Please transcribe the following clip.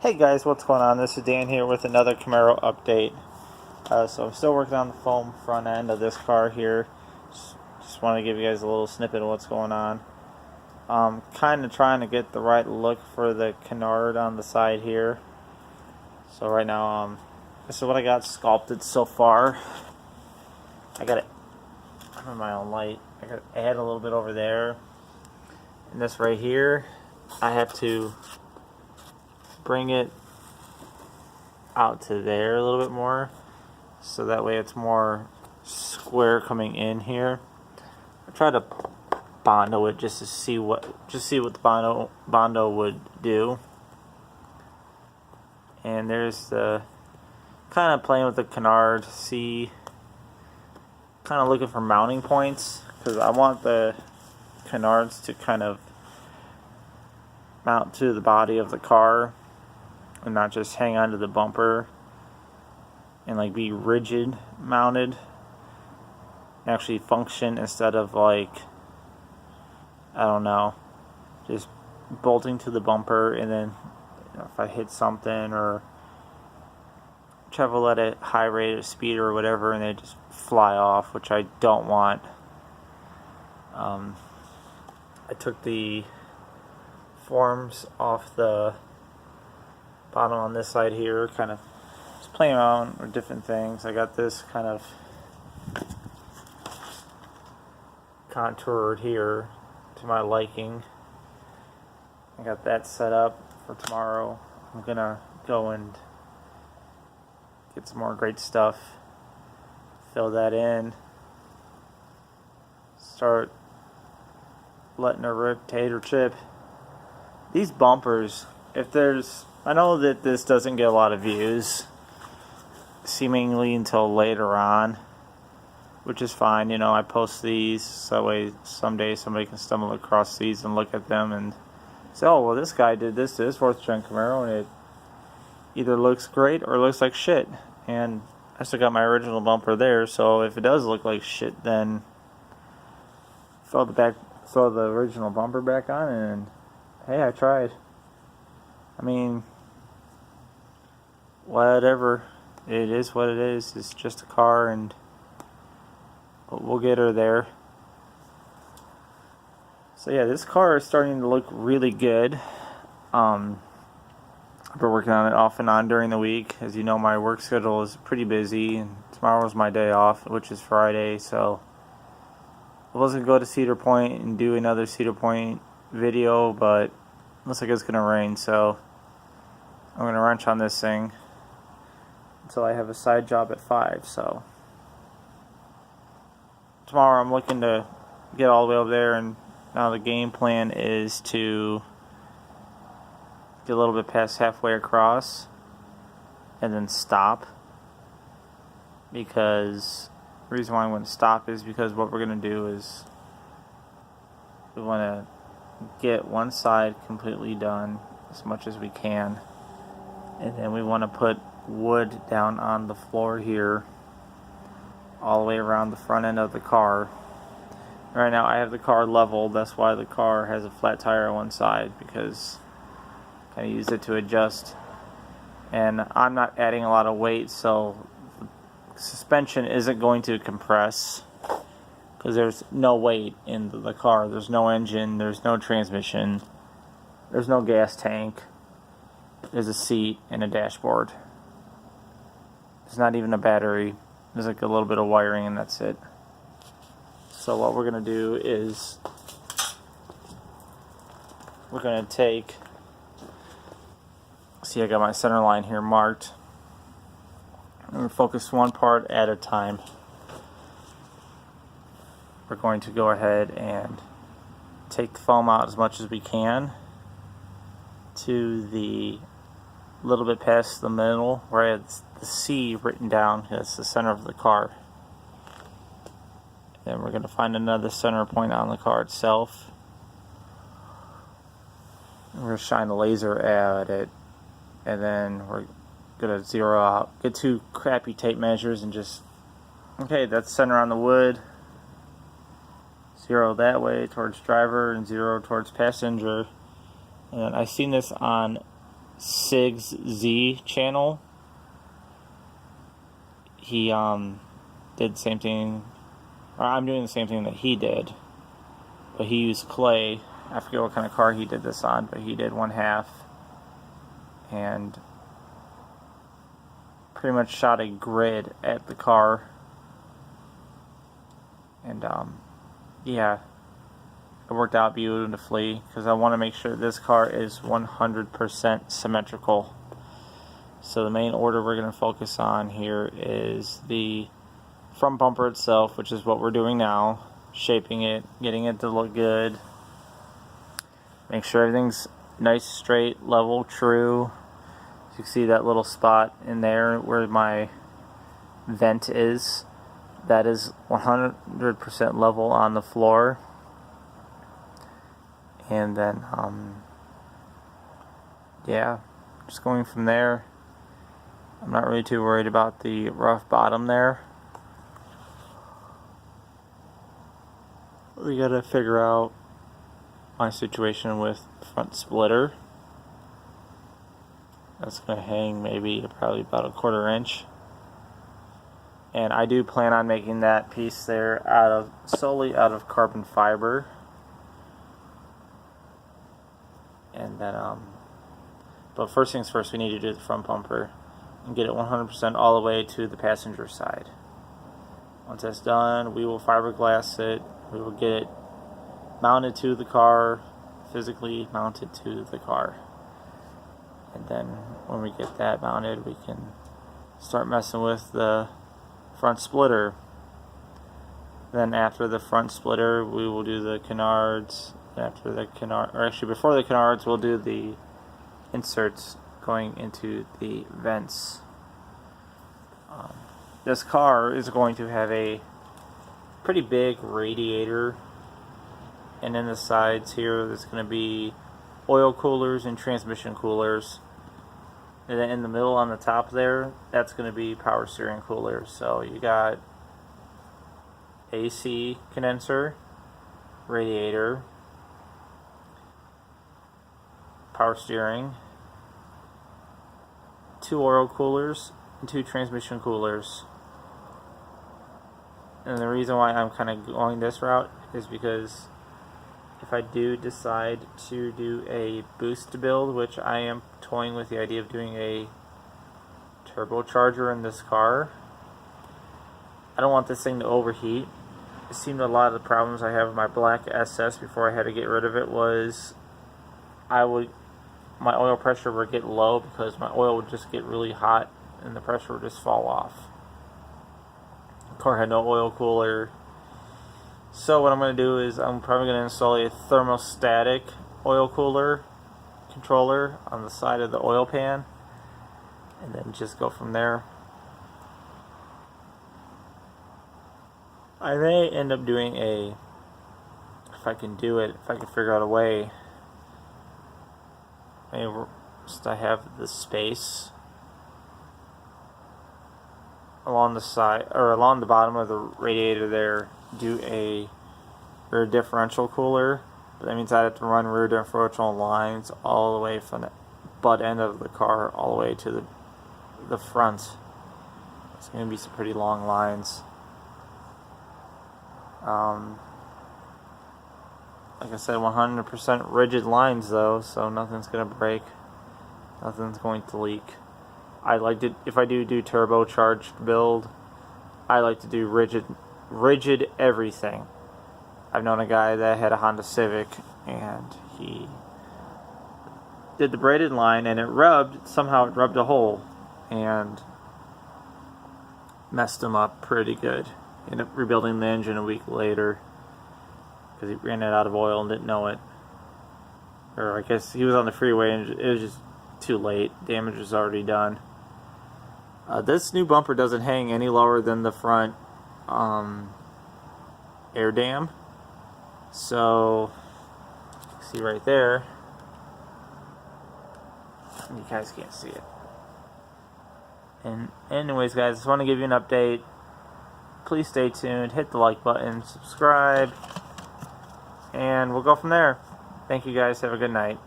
Hey guys, what's going on? This is Dan here with another Camaro update. So I'm still working on the foam front end of this car here. Just want to give you guys a little snippet of what's going on. Kind of trying to get the right look for the canard on the side here. So right now, this is what I got sculpted so far. I got it. I'm in my own light. I got to add a little bit over there. And this right here, I have to bring it out to there a little bit more, so that way it's more square coming in here. I try to bondo it just to see what the bondo would do. And there's the kind of playing with the canard, see, kind of looking for mounting points, because I want the canards to kind of mount to the body of the car and not just hang onto the bumper and like be rigid mounted, actually function instead of like, I don't know, just bolting to the bumper and then if I hit something or travel at a high rate of speed or whatever and they just fly off, which I don't want. I took the forms off the bottom on this side here, kind of just playing around with different things. I got this kind of contoured here to my liking. I got that set up for tomorrow. I'm gonna go and get some more great stuff, fill that in, start letting it rotate or chip. These bumpers, I know that this doesn't get a lot of views, seemingly until later on, which is fine. You know, I post these so that way someday somebody can stumble across these and look at them and say, oh, well, this guy did this to his 4th gen Camaro and it either looks great or looks like shit. And I still got my original bumper there, so if it does look like shit, then throw the original bumper back on and hey, I tried. I mean, whatever. It is what it is. It's just a car, and we'll get her there. So yeah, this car is starting to look really good. I've been working on it off and on during the week. As you know, my work schedule is pretty busy, and tomorrow's my day off, which is Friday, so I was going to go to Cedar Point and do another Cedar Point video, but looks like it's going to rain, so I'm going to wrench on this thing until I have a side job at 5. So tomorrow I'm looking to get all the way over there, and now the game plan is to get a little bit past halfway across and then stop, because the reason why I'm going to stop is because what we're going to do is we want to get one side completely done as much as we can, and then we want to put wood down on the floor here all the way around the front end of the car. Right now I have the car leveled, that's why the car has a flat tire on one side, because I use it to adjust, and I'm not adding a lot of weight, so the suspension isn't going to compress because there's no weight in the car. There's no engine, there's no transmission, there's no gas tank, there's a seat and a dashboard. There's not even a battery. There's like a little bit of wiring and that's it. So what we're going to do is we're going to take, see, I got my center line here marked. I'm going to focus one part at a time. We're going to go ahead and take the foam out as much as we can to the little bit past the middle where I have the C written down. That's the center of the car. Then we're going to find another center point on the car itself. We're going to shine the laser at it, and then we're going to zero out, get 2 crappy tape measures and just, okay, that's center on the wood. 0 that way towards driver and 0 towards passenger. And I've seen this on Sig's Z channel. He did the same thing, or I'm doing the same thing that he did, but he used clay. I forget what kind of car he did this on, but he did one half and pretty much shot a grid at the car. And yeah, it worked out beautifully because I want to make sure this car is 100% symmetrical. So the main order we're going to focus on here is the front bumper itself, which is what we're doing now. Shaping it, getting it to look good. Make sure everything's nice, straight, level, true. You can see that little spot in there where my vent is. That is 100% level on the floor. And then, yeah, just going from there. I'm not really too worried about the rough bottom there. We gotta figure out my situation with the front splitter. That's gonna hang maybe probably about a 1/4 inch. And I do plan on making that piece there solely out of carbon fiber. And then, but first things first, we need to do the front bumper and get it 100% all the way to the passenger side. Once that's done, we will fiberglass it. We will get it mounted to the car, physically mounted to the car. And then when we get that mounted, we can start messing with the front splitter. Then after the front splitter, we will do the canards. After the canard, or actually before the canards, we'll do the inserts going into the vents. This car is going to have a pretty big radiator, and in the sides here there's going to be oil coolers and transmission coolers, and then in the middle on the top there, that's going to be power steering coolers. So you got AC condenser, radiator, power steering, 2 oil coolers, and 2 transmission coolers. And the reason why I'm kind of going this route is because if I do decide to do a boost build, which I am toying with the idea of doing a turbocharger in this car, I don't want this thing to overheat. It seemed a lot of the problems I have with my black SS before I had to get rid of it was my oil pressure would get low because my oil would just get really hot and the pressure would just fall off. The car had no oil cooler. So what I'm going to do is I'm probably going to install a thermostatic oil cooler controller on the side of the oil pan and then just go from there. I may end up doing if I can do it, if I can figure out a way, maybe just I have the space along the side or along the bottom of the radiator there, do a rear differential cooler. But that means I have to run rear differential lines all the way from the butt end of the car all the way to the front. It's going to be some pretty long lines. Like I said, 100% rigid lines though, so nothing's going to break, nothing's going to leak. I like to, if I do turbocharged build, I like to do rigid everything. I've known a guy that had a Honda Civic and he did the braided line and somehow it rubbed a hole and messed him up pretty good. Ended up rebuilding the engine a week later because he ran it out of oil and didn't know it. Or I guess he was on the freeway and it was just too late. Damage was already done. This new bumper doesn't hang any lower than the front air dam. So, see right there. You guys can't see it. And anyways, guys, just want to give you an update. Please stay tuned. Hit the like button. Subscribe. And we'll go from there. Thank you guys. Have a good night.